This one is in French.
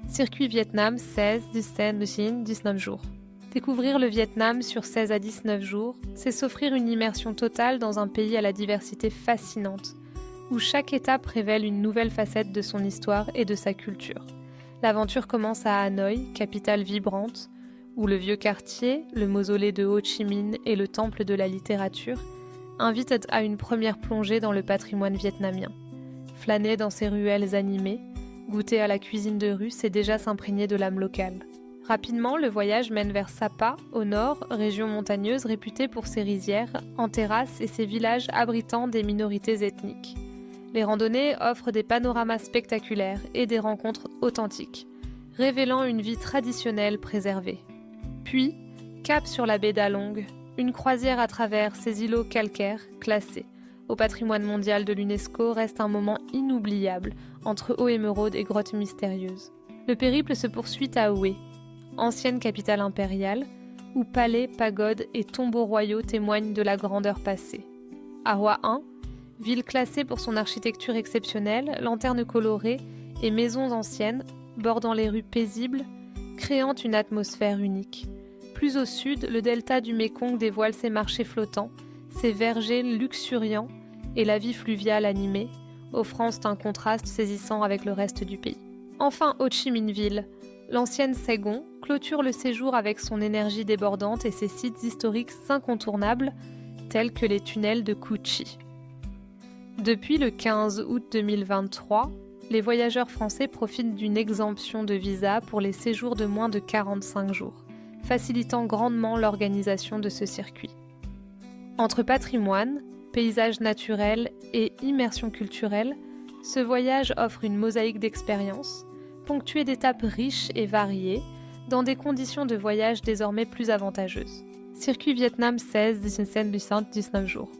Circuit Vietnam 16, 17, 19 jours. Découvrir le Vietnam sur 16 à 19 jours, c'est s'offrir une immersion totale dans un pays à la diversité fascinante, où chaque étape révèle une nouvelle facette de son histoire et de sa culture. L'aventure commence à Hanoï, capitale vibrante, où le vieux quartier, le mausolée de Ho Chi Minh et le temple de la littérature invitent à une première plongée dans le patrimoine vietnamien. Flâner dans ses ruelles animées, goûter à la cuisine de rue, c'est déjà s'imprégner de l'âme locale. Rapidement, le voyage mène vers Sapa, au nord, région montagneuse réputée pour ses rizières, en terrasses et ses villages abritant des minorités ethniques. Les randonnées offrent des panoramas spectaculaires et des rencontres authentiques, révélant une vie traditionnelle préservée. Puis, cap sur la baie d'Along, une croisière à travers ces îlots calcaires classés au patrimoine mondial de l'UNESCO reste un moment inoubliable entre eau émeraude et grottes mystérieuses. Le périple se poursuit à Hue, ancienne capitale impériale, où palais, pagodes et tombeaux royaux témoignent de la grandeur passée. À Hua Hin, ville classée pour son architecture exceptionnelle, lanternes colorées et maisons anciennes bordant les rues paisibles, créant une atmosphère unique. Plus au sud, le delta du Mékong dévoile ses marchés flottants, ses vergers luxuriants et la vie fluviale animée, offrant un contraste saisissant avec le reste du pays. Enfin, Ho Chi Minh Ville, l'ancienne Saigon, clôture le séjour avec son énergie débordante et ses sites historiques incontournables, tels que les tunnels de Cu Chi. Depuis le 15 août 2023, les voyageurs français profitent d'une exemption de visa pour les séjours de moins de 45 jours, facilitant grandement l'organisation de ce circuit. Entre patrimoine, paysages naturels et immersion culturelle, ce voyage offre une mosaïque d'expériences, ponctuée d'étapes riches et variées, dans des conditions de voyage désormais plus avantageuses. Circuit Vietnam 16, 17, 19 jours.